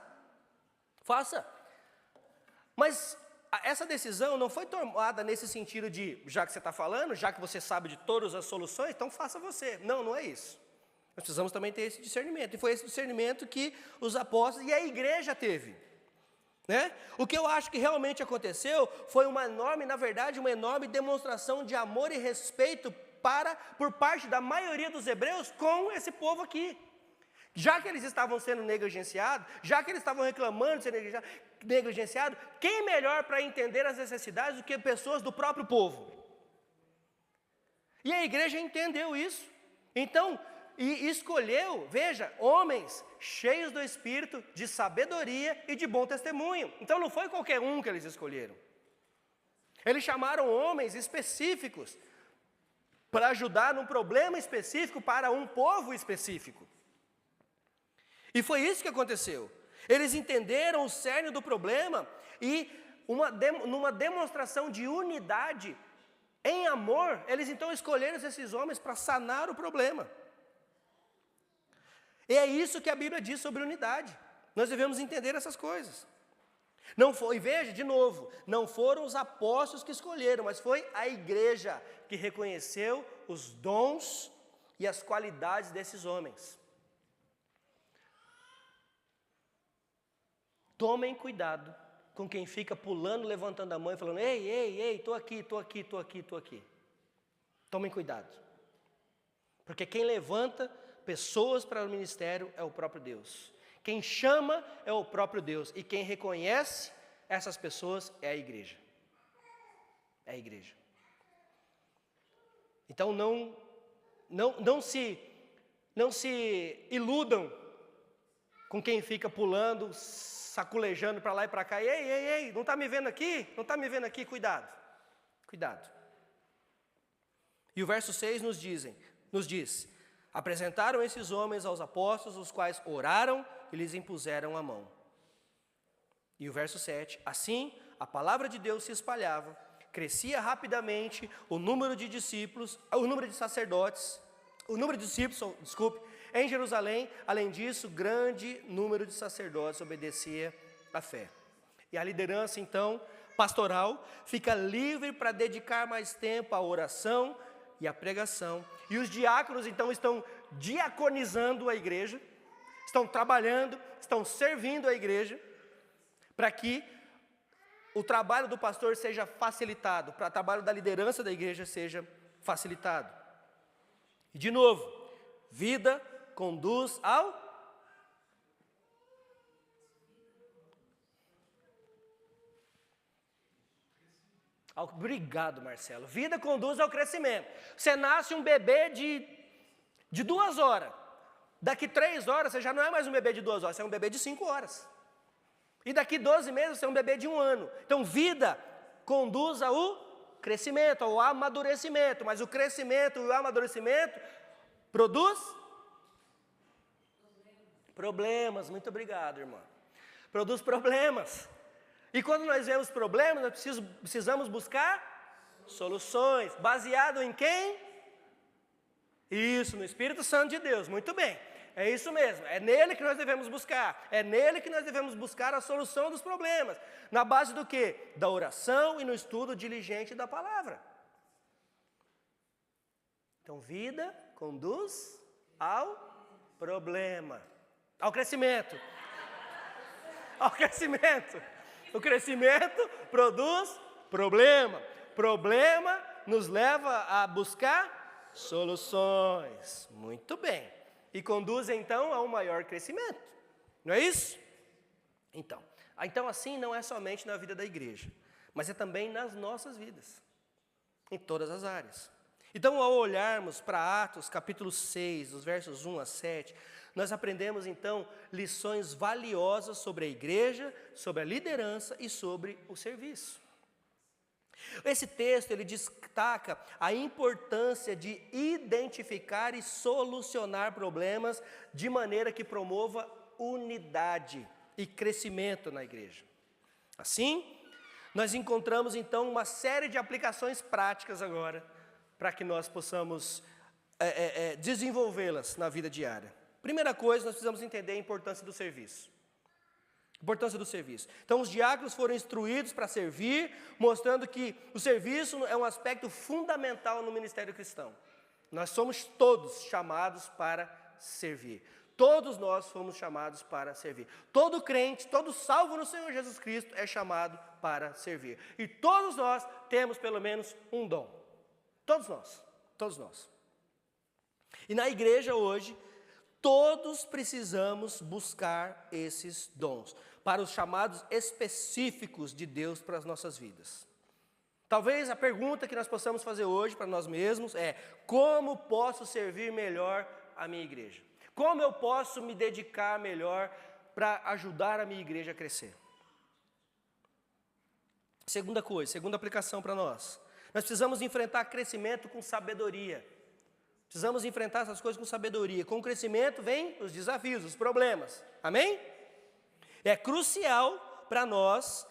Mas essa decisão não foi tomada nesse sentido de, já que você está falando, já que você sabe de todas as soluções, então faça você. Não é isso. Nós precisamos também ter esse discernimento. E foi esse discernimento que os apóstolos e a igreja teve. Né? O que eu acho que realmente aconteceu foi uma enorme demonstração de amor e respeito por parte da maioria dos hebreus com esse povo aqui. Já que eles estavam sendo negligenciados, já que eles estavam reclamando de ser negligenciados, quem melhor para entender as necessidades do que pessoas do próprio povo? E a igreja entendeu isso. Então, e escolheu, veja, homens cheios do Espírito, de sabedoria e de bom testemunho. Então não foi qualquer um que eles escolheram. Eles chamaram homens específicos para ajudar num problema específico para um povo específico. E foi isso que aconteceu. Eles entenderam o cerne do problema e numa demonstração de unidade, em amor, eles então escolheram esses homens para sanar o problema. E é isso que a Bíblia diz sobre unidade. Nós devemos entender essas coisas. E veja, de novo, não foram os apóstolos que escolheram, mas foi a igreja que reconheceu os dons e as qualidades desses homens. Tomem cuidado com quem fica pulando, levantando a mão e falando: ei, estou aqui. Tomem cuidado. Porque quem levanta pessoas para o ministério é o próprio Deus. Quem chama é o próprio Deus. E quem reconhece essas pessoas é a igreja. É a igreja. Então não se iludam com quem fica pulando, saculejando para lá e para cá. Ei, não está me vendo aqui? Não está me vendo aqui? Cuidado. E o verso 6 nos diz: apresentaram esses homens aos apóstolos, os quais oraram e lhes impuseram a mão. E o verso 7, assim a palavra de Deus se espalhava, crescia rapidamente o número de discípulos, em Jerusalém. Além disso, grande número de sacerdotes obedecia à fé. E a liderança, então, pastoral, fica livre para dedicar mais tempo à oração e à pregação. E os diáconos, então, estão diaconizando a igreja, estão trabalhando, estão servindo a igreja, para que o trabalho do pastor seja facilitado, para o trabalho da liderança da igreja seja facilitado. E, de novo, vida conduz ao... Obrigado, Marcelo. Vida conduz ao crescimento. Você nasce um bebê de 2 horas. Daqui 3 horas, você já não é mais um bebê de 2 horas, você é um bebê de 5 horas. E daqui 12 meses, você é um bebê de 1 ano. Então, vida conduz ao crescimento, ao amadurecimento. Mas o crescimento e o amadurecimento produz problemas. Muito obrigado, irmã. Produz problemas. E quando nós vemos problemas, nós precisamos buscar soluções. Baseado em quem? Isso, no Espírito Santo de Deus. Muito bem. É isso mesmo. É nele que nós devemos buscar. É nele que nós devemos buscar a solução dos problemas. Na base do quê? Da oração e no estudo diligente da palavra. Então, vida conduz ao problema. Ao crescimento. Ao crescimento. O crescimento produz problema. Problema nos leva a buscar soluções. Muito bem. E conduz então a um maior crescimento. Não é isso? Então assim não é somente na vida da igreja, mas é também nas nossas vidas. Em todas as áreas. Então, ao olharmos para Atos, capítulo 6, dos versos 1 a 7, nós aprendemos, então, lições valiosas sobre a igreja, sobre a liderança e sobre o serviço. Esse texto, ele destaca a importância de identificar e solucionar problemas de maneira que promova unidade e crescimento na igreja. Assim, nós encontramos, então, uma série de aplicações práticas agora, para que nós possamos desenvolvê-las na vida diária. Primeira coisa, nós precisamos entender a importância do serviço. Importância do serviço. Então, os diáconos foram instruídos para servir, mostrando que o serviço é um aspecto fundamental no ministério cristão. Nós somos todos chamados para servir. Todos nós fomos chamados para servir. Todo crente, todo salvo no Senhor Jesus Cristo é chamado para servir. E todos nós temos pelo menos um dom. Todos nós. Todos nós. E na igreja hoje, todos precisamos buscar esses dons, para os chamados específicos de Deus para as nossas vidas. Talvez a pergunta que nós possamos fazer hoje para nós mesmos é: como posso servir melhor a minha igreja? Como eu posso me dedicar melhor para ajudar a minha igreja a crescer? Segunda coisa, segunda aplicação para nós. Nós precisamos enfrentar crescimento com sabedoria. Precisamos enfrentar essas coisas com sabedoria. Com o crescimento vem os desafios, os problemas. Amém? É crucial para nós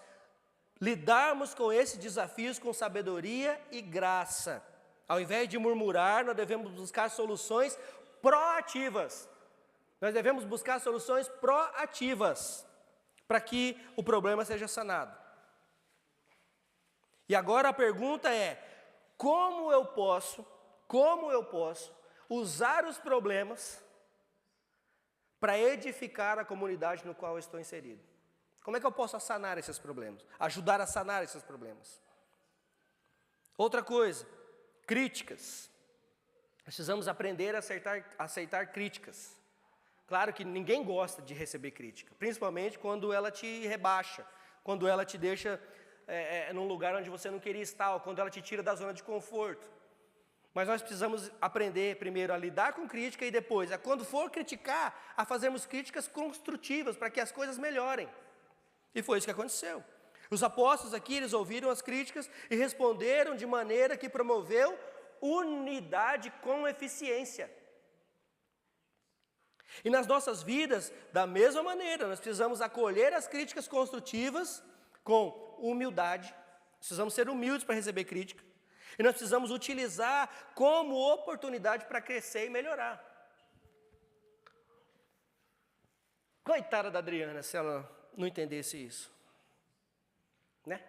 lidarmos com esses desafios com sabedoria e graça. Ao invés de murmurar, nós devemos buscar soluções proativas. Nós devemos buscar soluções proativas para que o problema seja sanado. E agora a pergunta é: como eu posso usar os problemas para edificar a comunidade no qual eu estou inserido? Como é que eu posso sanar esses problemas? Ajudar a sanar esses problemas. Outra coisa, críticas. Precisamos aprender a aceitar críticas. Claro que ninguém gosta de receber crítica, principalmente quando ela te rebaixa, quando ela te deixa num lugar onde você não queria estar, ou quando ela te tira da zona de conforto. Mas nós precisamos aprender primeiro a lidar com crítica e depois, quando for criticar, a fazermos críticas construtivas para que as coisas melhorem. E foi isso que aconteceu. Os apóstolos aqui, eles ouviram as críticas e responderam de maneira que promoveu unidade com eficiência. E nas nossas vidas, da mesma maneira, nós precisamos acolher as críticas construtivas com humildade. Precisamos ser humildes para receber crítica. E nós precisamos utilizar como oportunidade para crescer e melhorar. Coitada da Adriana, se ela não entendesse isso. Né?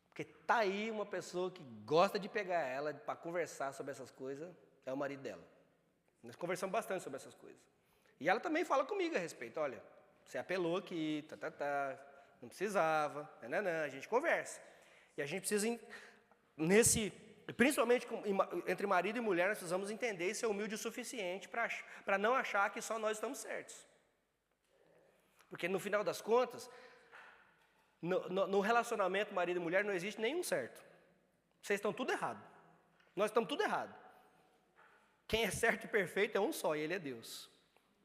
Porque tá aí uma pessoa que gosta de pegar ela para conversar sobre essas coisas, é o marido dela. Nós conversamos bastante sobre essas coisas. E ela também fala comigo a respeito: olha, você apelou aqui, não precisava, a gente conversa. E a gente precisa, principalmente entre marido e mulher, nós precisamos entender e ser humilde o suficiente para não achar que só nós estamos certos. Porque no final das contas, No relacionamento marido e mulher não existe nenhum certo. Vocês estão tudo errado. Nós estamos tudo errado. Quem é certo e perfeito é um só, e Ele é Deus.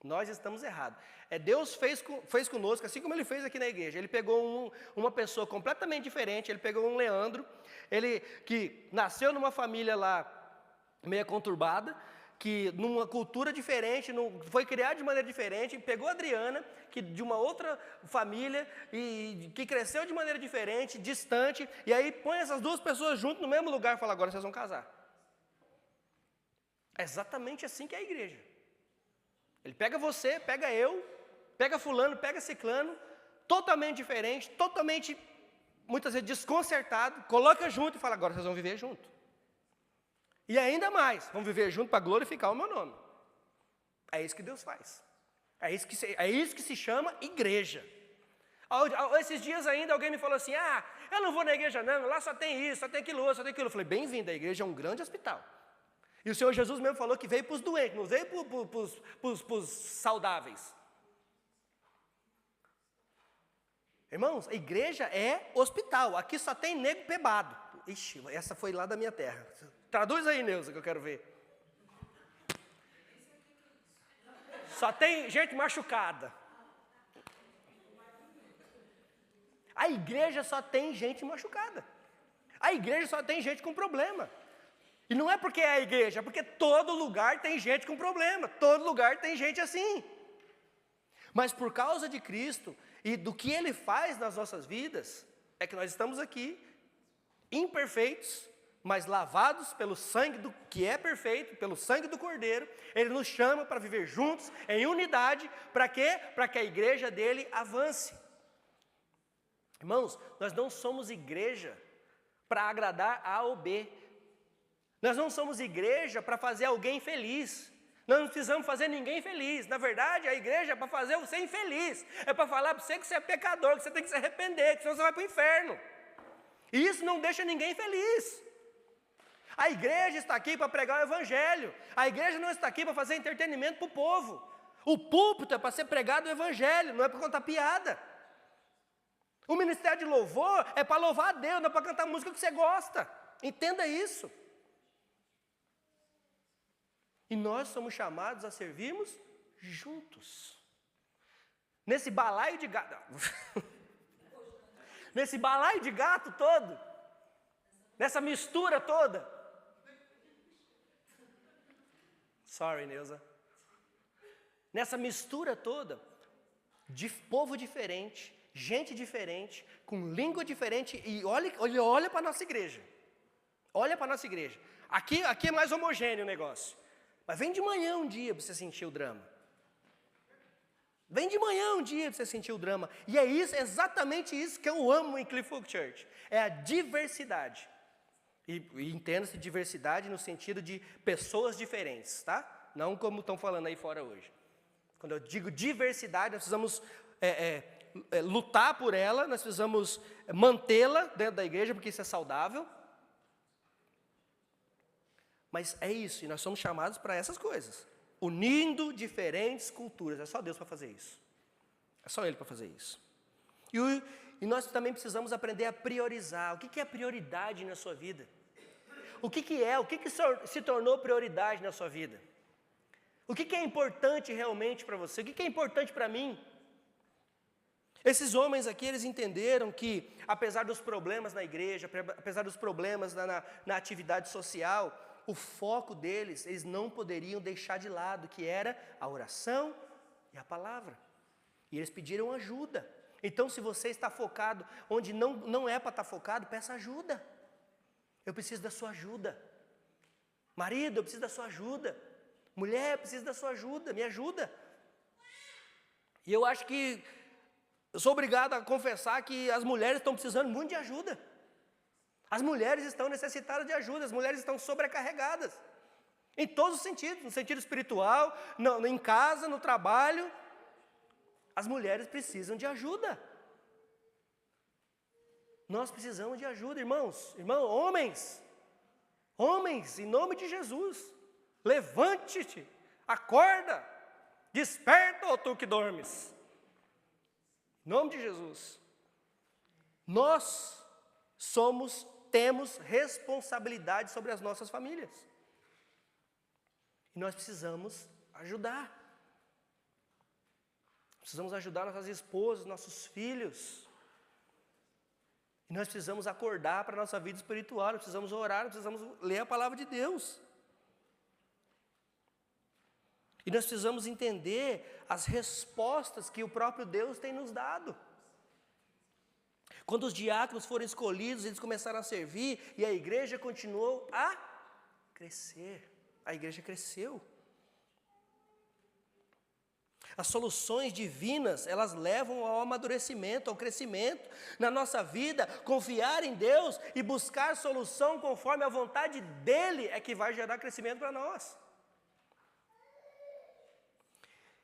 Nós estamos errados. Deus fez conosco, assim como Ele fez aqui na igreja. Ele pegou uma pessoa completamente diferente, Ele pegou um Leandro, ele que nasceu numa família lá meio conturbada, que numa cultura diferente, foi criado de maneira diferente, pegou a Adriana, que de uma outra família, e que cresceu de maneira diferente, distante, e aí põe essas duas pessoas juntas no mesmo lugar e fala, agora vocês vão casar. É exatamente assim que é a igreja. Ele pega você, pega eu, pega fulano, pega ciclano, totalmente diferente, totalmente, muitas vezes desconcertado, coloca junto e fala, agora vocês vão viver junto. E ainda mais, vão viver junto para glorificar o meu nome. É isso que Deus faz. É isso que se chama igreja. Esses dias ainda alguém me falou assim, eu não vou na igreja não, lá só tem isso, só tem aquilo outro, só tem aquilo. Eu falei, bem-vindo, a igreja é um grande hospital. E o Senhor Jesus mesmo falou que veio para os doentes, não veio para os saudáveis. Irmãos, a igreja é hospital. Aqui só tem nego pebado. Ixi, essa foi lá da minha terra. Traduz aí, Neuza, que eu quero ver. Só tem gente machucada. A igreja só tem gente machucada. A igreja só tem gente com problema. E não é porque é a igreja, é porque todo lugar tem gente com problema, todo lugar tem gente assim. Mas por causa de Cristo e do que Ele faz nas nossas vidas, é que nós estamos aqui, imperfeitos, mas lavados pelo sangue do que é perfeito, pelo sangue do Cordeiro. Ele nos chama para viver juntos, em unidade, para quê? Para que a igreja dele avance. Irmãos, nós não somos igreja para agradar A ou B. Nós não somos igreja para fazer alguém feliz. Nós não precisamos fazer ninguém feliz. Na verdade, a igreja é para fazer você infeliz. É para falar para você que você é pecador, que você tem que se arrepender, que senão você vai para o inferno. E isso não deixa ninguém feliz. A igreja está aqui para pregar o evangelho. A igreja não está aqui para fazer entretenimento para o povo. O púlpito é para ser pregado o evangelho, não é para contar piada. O ministério de louvor é para louvar a Deus, não é para cantar música que você gosta. Entenda isso. E nós somos chamados a servirmos juntos. Nesse balaio de gato. Nesse balaio de gato todo. Nessa mistura toda. Sorry, Neuza. Nessa mistura toda, de povo diferente, gente diferente, com língua diferente, e olha para a nossa igreja. Olha para a nossa igreja. Aqui é mais homogêneo o negócio. Mas vem de manhã um dia para você sentir o drama. Vem de manhã um dia para você sentir o drama. E é exatamente isso que eu amo em Cliff Hook Church. É a diversidade. E entenda-se diversidade no sentido de pessoas diferentes, tá? Não como estão falando aí fora hoje. Quando eu digo diversidade, nós precisamos lutar por ela, nós precisamos mantê-la dentro da igreja, porque isso é saudável. Mas é isso, e nós somos chamados para essas coisas. Unindo diferentes culturas. É só Deus para fazer isso. É só Ele para fazer isso. E nós também precisamos aprender a priorizar. O que é prioridade na sua vida? O que se tornou prioridade na sua vida? O que é importante realmente para você? O que é importante para mim? Esses homens aqui, eles entenderam que, apesar dos problemas na igreja, apesar dos problemas na atividade social, o foco deles, eles não poderiam deixar de lado, que era a oração e a palavra. E eles pediram ajuda. Então, se você está focado onde não é para estar focado, peça ajuda. Eu preciso da sua ajuda. Marido, eu preciso da sua ajuda. Mulher, eu preciso da sua ajuda, me ajuda. E eu acho que eu sou obrigado a confessar que as mulheres estão precisando muito de ajuda. As mulheres estão necessitadas de ajuda, as mulheres estão sobrecarregadas. Em todos os sentidos, no sentido espiritual, em casa, no trabalho. As mulheres precisam de ajuda. Nós precisamos de ajuda, irmãos, homens, em nome de Jesus, levante-te, acorda, desperta, ó tu que dormes. Em nome de Jesus. Nós temos responsabilidade sobre as nossas famílias. E nós precisamos ajudar. Precisamos ajudar nossas esposas, nossos filhos. E nós precisamos acordar para a nossa vida espiritual, nós precisamos orar, nós precisamos ler a palavra de Deus. E nós precisamos entender as respostas que o próprio Deus tem nos dado. Quando os diáconos foram escolhidos, eles começaram a servir e a igreja continuou a crescer. A igreja cresceu. As soluções divinas, elas levam ao amadurecimento, ao crescimento na nossa vida. Confiar em Deus e buscar solução conforme a vontade dEle é que vai gerar crescimento para nós.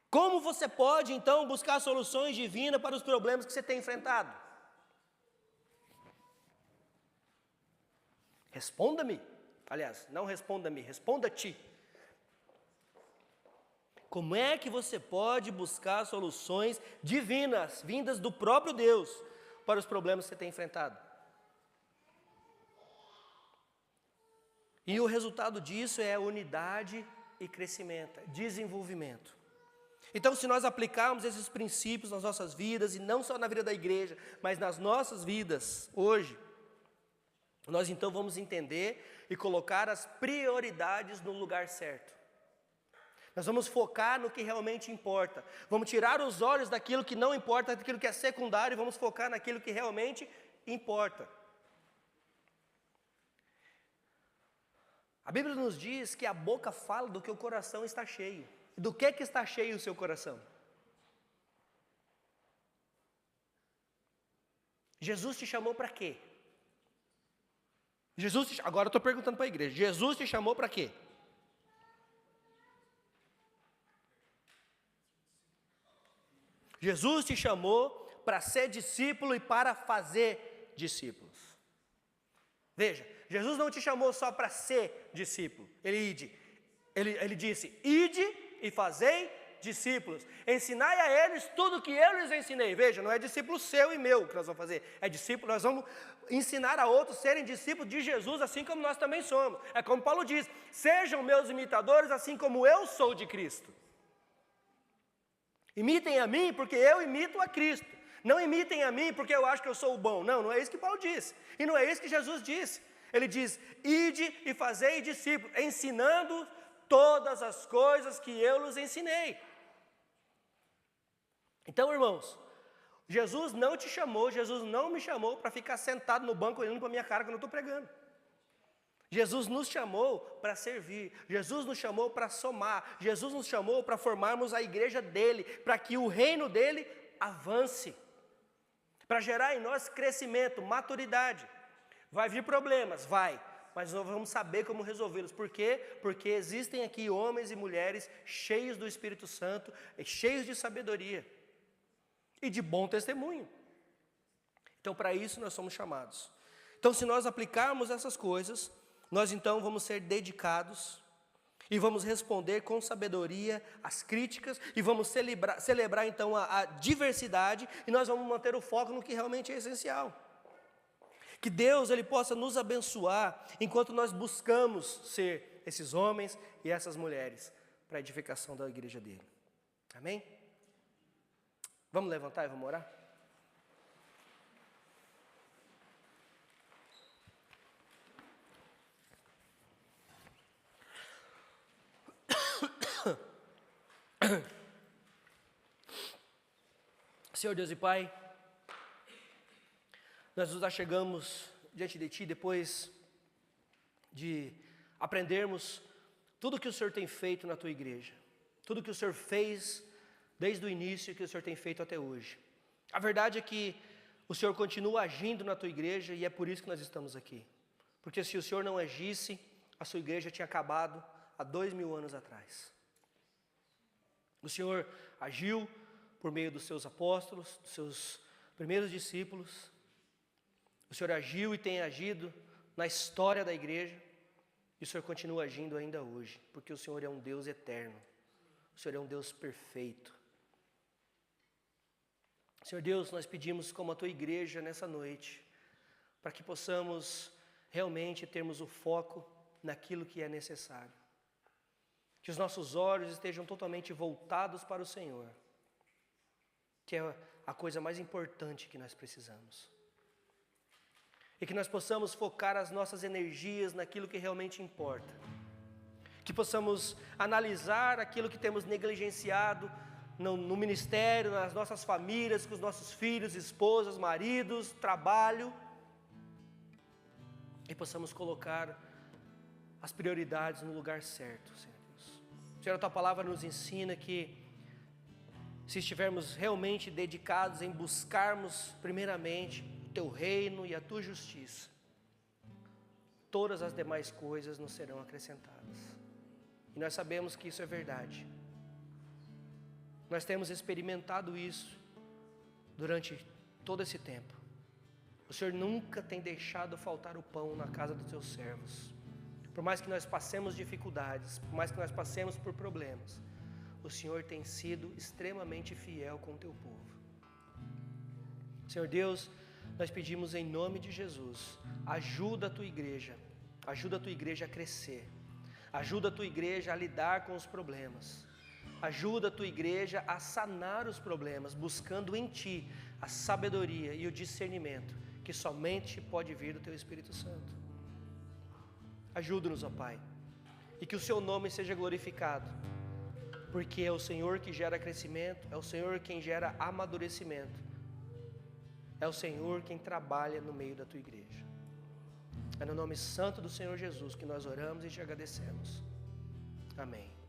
Como você pode, então, buscar soluções divinas para os problemas que você tem enfrentado? Responda-me. Aliás, não responda-me, responda-te. Como é que você pode buscar soluções divinas, vindas do próprio Deus, para os problemas que você tem enfrentado? E o resultado disso é unidade e crescimento, desenvolvimento. Então, se nós aplicarmos esses princípios nas nossas vidas, e não só na vida da igreja, mas nas nossas vidas hoje, nós então vamos entender e colocar as prioridades no lugar certo. Nós vamos focar no que realmente importa. Vamos tirar os olhos daquilo que não importa, daquilo que é secundário, e vamos focar naquilo que realmente importa. A Bíblia nos diz que a boca fala do que o coração está cheio. Do que está cheio o seu coração? Jesus te chamou para quê? Agora eu estou perguntando para a igreja. Jesus te chamou para quê? Jesus te chamou para ser discípulo e para fazer discípulos. Veja, Jesus não te chamou só para ser discípulo. Ele disse, ide e fazei discípulos. Ensinai a eles tudo o que eu lhes ensinei. Veja, não é discípulo seu e meu que nós vamos fazer. É discípulo, nós vamos ensinar a outros a serem discípulos de Jesus, assim como nós também somos. É como Paulo diz, sejam meus imitadores, assim como eu sou de Cristo. Imitem a mim porque eu imito a Cristo. Não imitem a mim porque eu acho que eu sou o bom. Não é isso que Paulo disse. E não é isso que Jesus disse. Ele diz, ide e fazei discípulos, ensinando todas as coisas que eu lhes ensinei. Então, irmãos, Jesus não te chamou, Jesus não me chamou para ficar sentado no banco olhando para a minha cara quando eu estou pregando. Jesus nos chamou para servir, Jesus nos chamou para somar, Jesus nos chamou para formarmos a igreja dele, para que o reino dele avance, para gerar em nós crescimento, maturidade. Vai vir problemas? Vai, mas nós vamos saber como resolvê-los. Por quê? Porque existem aqui homens e mulheres cheios do Espírito Santo, cheios de sabedoria e de bom testemunho. Então, para isso nós somos chamados. Então, se nós aplicarmos essas coisas, nós então vamos ser dedicados e vamos responder com sabedoria às críticas e vamos celebrar então a diversidade e nós vamos manter o foco no que realmente é essencial. Que Deus ele possa nos abençoar enquanto nós buscamos ser esses homens e essas mulheres para a edificação da igreja dele. Amém? Vamos levantar e vamos orar? Senhor Deus e Pai, nós nos achegamos diante de Ti depois de aprendermos tudo que o Senhor tem feito na Tua igreja, tudo que o Senhor fez desde o início e que o Senhor tem feito até hoje. A verdade é que o Senhor continua agindo na Tua igreja e é por isso que nós estamos aqui. Porque se o Senhor não agisse, a sua igreja tinha acabado há 2000 anos atrás. O Senhor agiu por meio dos seus apóstolos, dos seus primeiros discípulos. O Senhor agiu e tem agido na história da igreja. E o Senhor continua agindo ainda hoje, porque o Senhor é um Deus eterno. O Senhor é um Deus perfeito. Senhor Deus, nós pedimos como a Tua igreja nessa noite, para que possamos realmente termos o foco naquilo que é necessário. Que os nossos olhos estejam totalmente voltados para o Senhor, que é a coisa mais importante que nós precisamos. E que nós possamos focar as nossas energias naquilo que realmente importa. Que possamos analisar aquilo que temos negligenciado no ministério, nas nossas famílias, com os nossos filhos, esposas, maridos, trabalho. E possamos colocar as prioridades no lugar certo, Senhor Deus. Senhor, a Tua palavra nos ensina que se estivermos realmente dedicados em buscarmos primeiramente o Teu reino e a Tua justiça, todas as demais coisas nos serão acrescentadas. E nós sabemos que isso é verdade. Nós temos experimentado isso durante todo esse tempo. O Senhor nunca tem deixado faltar o pão na casa dos Teus servos. Por mais que nós passemos dificuldades, por mais que nós passemos por problemas, o Senhor tem sido extremamente fiel com o Teu povo. Senhor Deus, nós pedimos em nome de Jesus, ajuda a Tua igreja a crescer, ajuda a Tua igreja a lidar com os problemas, ajuda a Tua igreja a sanar os problemas, buscando em Ti a sabedoria e o discernimento que somente pode vir do Teu Espírito Santo. Ajuda-nos, ó Pai, e que o Seu nome seja glorificado, porque é o Senhor que gera crescimento, é o Senhor quem gera amadurecimento, é o Senhor quem trabalha no meio da Tua igreja. É no nome santo do Senhor Jesus que nós oramos e te agradecemos. Amém.